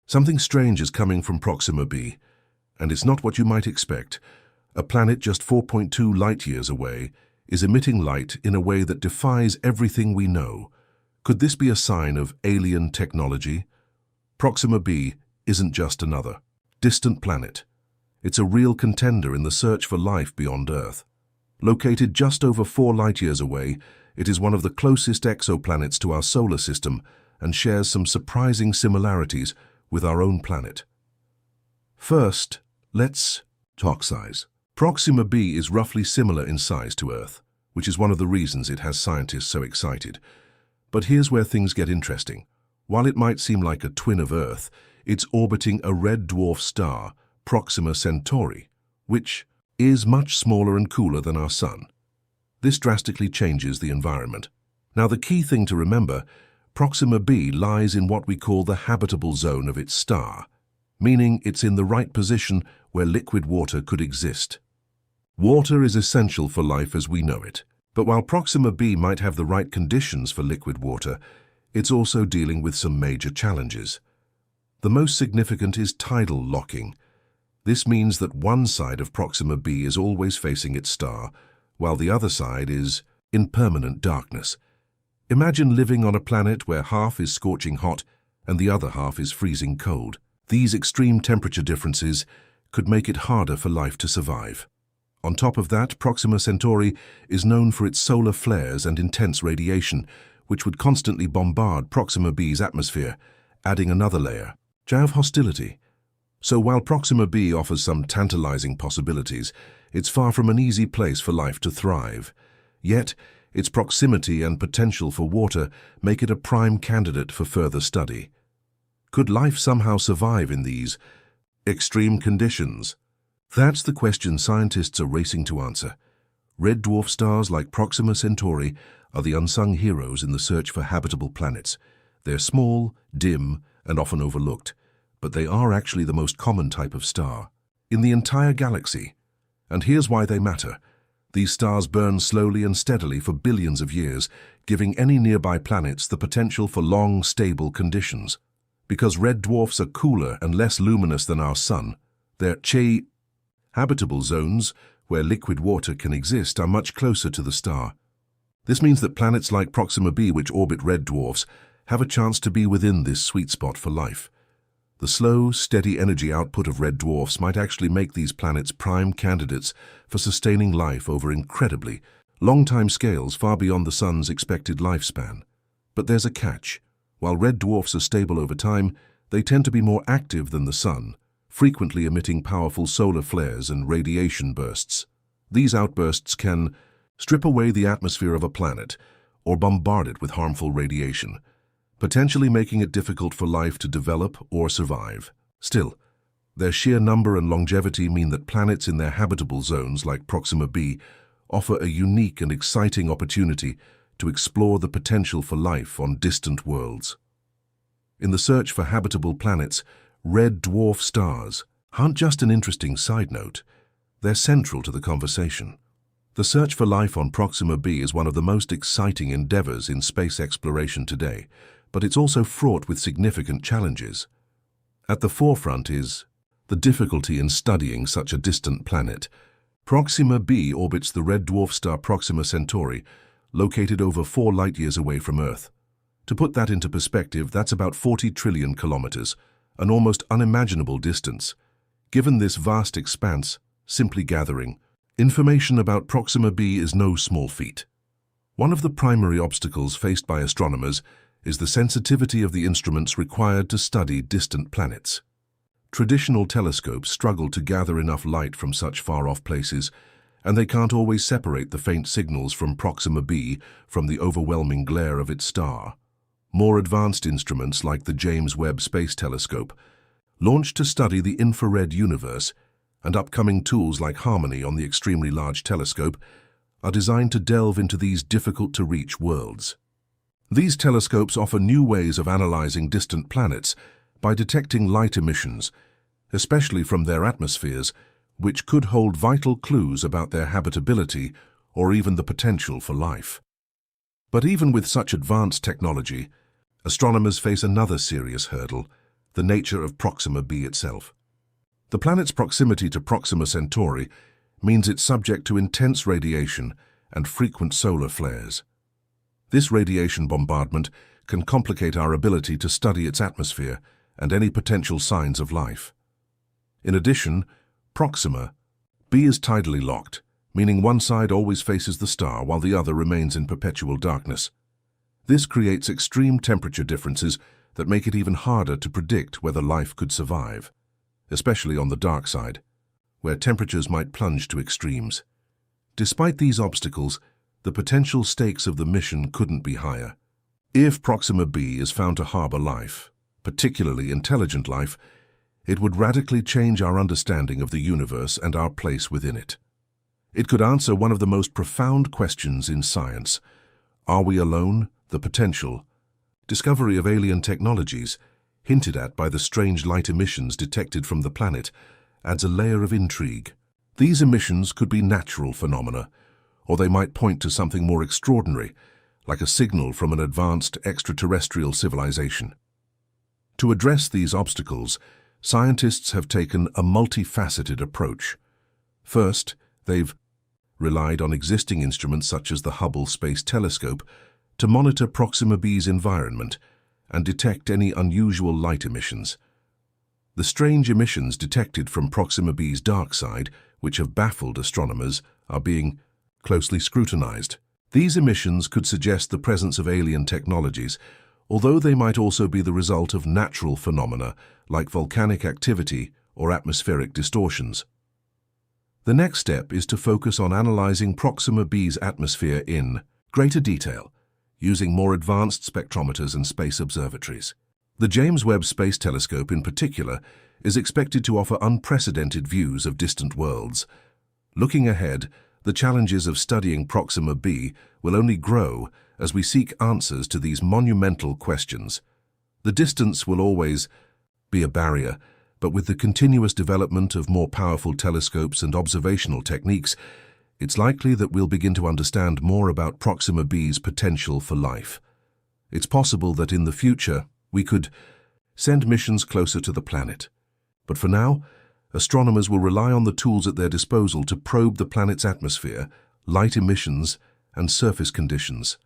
Something strange is coming from Proxima B, and it's not what you might expect. A planet just 4.2 light-years away is emitting light in a way that defies everything we know. Could this be a sign of alien technology? Proxima B isn't just another distant planet. It's a real contender in the search for life beyond Earth. Located just over 4 light-years away, it is one of the closest exoplanets to our solar system and shares some surprising similarities with our own planet. First, let's talk size. Proxima B is roughly similar in size to Earth, which is one of the reasons it has scientists so excited. But here's where things get interesting. While it might seem like a twin of Earth, it's orbiting a red dwarf star, Proxima Centauri, which is much smaller and cooler than our Sun. This drastically changes the environment. Now, the key thing to remember, Proxima B lies in what we call the habitable zone of its star, meaning it's in the right position where liquid water could exist. Water is essential for life as we know it, but while Proxima B might have the right conditions for liquid water, it's also dealing with some major challenges. The most significant is tidal locking. This means that one side of Proxima B is always facing its star, while the other side is in permanent darkness. Imagine living on a planet where half is scorching hot and the other half is freezing cold. These extreme temperature differences could make it harder for life to survive. On top of that, Proxima Centauri is known for its solar flares and intense radiation, which would constantly bombard Proxima B's atmosphere, adding another layer of hostility. So while Proxima B offers some tantalizing possibilities, it's far from an easy place for life to thrive. Yet, its proximity and potential for water make it a prime candidate for further study. Could life somehow survive in these extreme conditions? That's the question scientists are racing to answer. Red dwarf stars like Proxima Centauri are the unsung heroes in the search for habitable planets. They're small, dim, and often overlooked, but they are actually the most common type of star in the entire galaxy. And here's why they matter. These stars burn slowly and steadily for billions of years, giving any nearby planets the potential for long, stable conditions. Because red dwarfs are cooler and less luminous than our Sun, their habitable zones, where liquid water can exist, are much closer to the star. This means that planets like Proxima B, which orbit red dwarfs, have a chance to be within this sweet spot for life. The slow, steady energy output of red dwarfs might actually make these planets prime candidates for sustaining life over incredibly long time scales far beyond the Sun's expected lifespan. But there's a catch. While red dwarfs are stable over time, they tend to be more active than the Sun, frequently emitting powerful solar flares and radiation bursts. These outbursts can strip away the atmosphere of a planet or bombard it with harmful radiation, potentially making it difficult for life to develop or survive. Still, their sheer number and longevity mean that planets in their habitable zones like Proxima B offer a unique and exciting opportunity to explore the potential for life on distant worlds. In the search for habitable planets, red dwarf stars aren't just an interesting side note, they're central to the conversation. The search for life on Proxima B is one of the most exciting endeavors in space exploration today, but it's also fraught with significant challenges. At the forefront is the difficulty in studying such a distant planet. Proxima B orbits the red dwarf star Proxima Centauri, located over 4 light-years away from Earth. To put that into perspective, that's about 40 trillion kilometers, an almost unimaginable distance. Given this vast expanse, simply gathering information about Proxima B is no small feat. One of the primary obstacles faced by astronomers is the sensitivity of the instruments required to study distant planets. Traditional telescopes struggle to gather enough light from such far-off places, and they can't always separate the faint signals from Proxima B from the overwhelming glare of its star. More advanced instruments, like the James Webb Space Telescope, launched to study the infrared universe, and upcoming tools like Harmony on the Extremely Large Telescope, are designed to delve into these difficult-to-reach worlds. These telescopes offer new ways of analyzing distant planets by detecting light emissions, especially from their atmospheres, which could hold vital clues about their habitability or even the potential for life. But even with such advanced technology, astronomers face another serious hurdle: the nature of Proxima B itself. The planet's proximity to Proxima Centauri means it's subject to intense radiation and frequent solar flares. This radiation bombardment can complicate our ability to study its atmosphere and any potential signs of life. In addition, Proxima B is tidally locked, meaning one side always faces the star while the other remains in perpetual darkness. This creates extreme temperature differences that make it even harder to predict whether life could survive, especially on the dark side, where temperatures might plunge to extremes. Despite these obstacles, the potential stakes of the mission couldn't be higher. If Proxima B is found to harbor life, particularly intelligent life, it would radically change our understanding of the universe and our place within it. It could answer one of the most profound questions in science. Are we alone? The potential discovery of alien technologies, hinted at by the strange light emissions detected from the planet, adds a layer of intrigue. These emissions could be natural phenomena, or they might point to something more extraordinary, like a signal from an advanced extraterrestrial civilization. To address these obstacles, scientists have taken a multifaceted approach. First, they've relied on existing instruments such as the Hubble Space Telescope to monitor Proxima B's environment and detect any unusual light emissions. The strange emissions detected from Proxima B's dark side, which have baffled astronomers, are being closely scrutinized. These emissions could suggest the presence of alien technologies, although they might also be the result of natural phenomena like volcanic activity or atmospheric distortions. The next step is to focus on analyzing Proxima B's atmosphere in greater detail, using more advanced spectrometers and space observatories. The James Webb Space Telescope in particular is expected to offer unprecedented views of distant worlds. Looking ahead, the challenges of studying Proxima B will only grow as we seek answers to these monumental questions. The distance will always be a barrier, but with the continuous development of more powerful telescopes and observational techniques, it's likely that we'll begin to understand more about Proxima B's potential for life. It's possible that in the future, we could send missions closer to the planet. But for now, astronomers will rely on the tools at their disposal to probe the planet's atmosphere, light emissions, and surface conditions.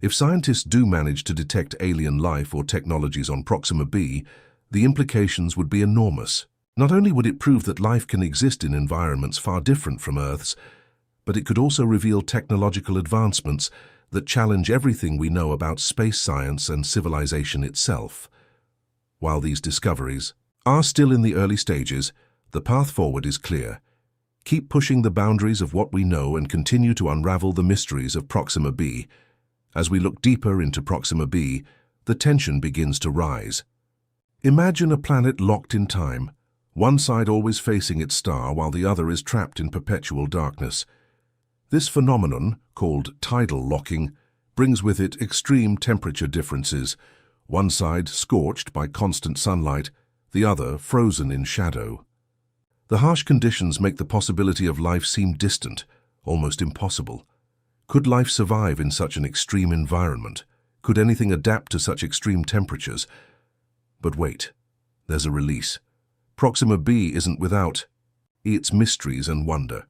If scientists do manage to detect alien life or technologies on Proxima B, the implications would be enormous. Not only would it prove that life can exist in environments far different from Earth's, but it could also reveal technological advancements that challenge everything we know about space science and civilization itself. While these discoveries are still in the early stages, the path forward is clear. Keep pushing the boundaries of what we know and continue to unravel the mysteries of Proxima B. As we look deeper into Proxima B, the tension begins to rise. Imagine a planet locked in time, one side always facing its star while the other is trapped in perpetual darkness. This phenomenon, called tidal locking, brings with it extreme temperature differences, one side scorched by constant sunlight, the other frozen in shadow. The harsh conditions make the possibility of life seem distant, almost impossible. Could life survive in such an extreme environment? Could anything adapt to such extreme temperatures? But wait, there's a release. Proxima B isn't without its mysteries and wonder.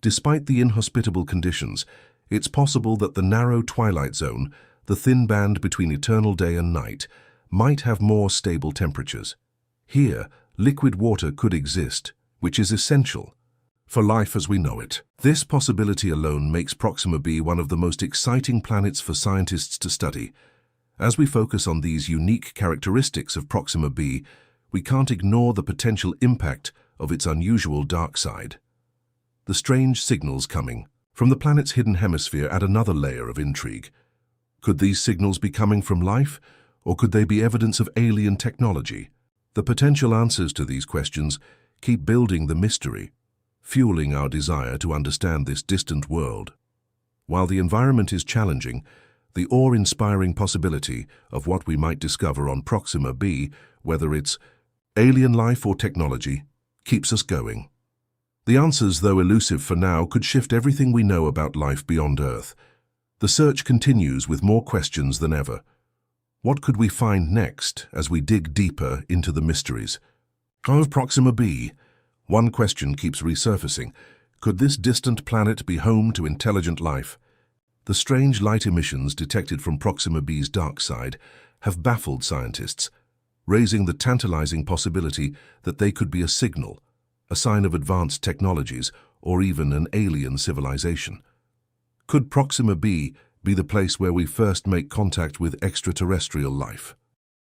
Despite the inhospitable conditions, it's possible that the narrow twilight zone, the thin band between eternal day and night, might have more stable temperatures. Here, liquid water could exist, which is essential for life as we know it. This possibility alone makes Proxima B one of the most exciting planets for scientists to study. As we focus on these unique characteristics of Proxima B, we can't ignore the potential impact of its unusual dark side. The strange signals coming from the planet's hidden hemisphere add another layer of intrigue. Could these signals be coming from life, or could they be evidence of alien technology? The potential answers to these questions keep building the mystery, fueling our desire to understand this distant world. While the environment is challenging, the awe-inspiring possibility of what we might discover on Proxima B, whether it's alien life or technology, keeps us going. The answers, though elusive for now, could shift everything we know about life beyond Earth. The search continues with more questions than ever. What could we find next as we dig deeper into the mysteries of Proxima B? One question keeps resurfacing. Could this distant planet be home to intelligent life? The strange light emissions detected from Proxima B's dark side have baffled scientists, raising the tantalizing possibility that they could be a signal, a sign of advanced technologies, or even an alien civilization. Could Proxima B be the place where we first make contact with extraterrestrial life?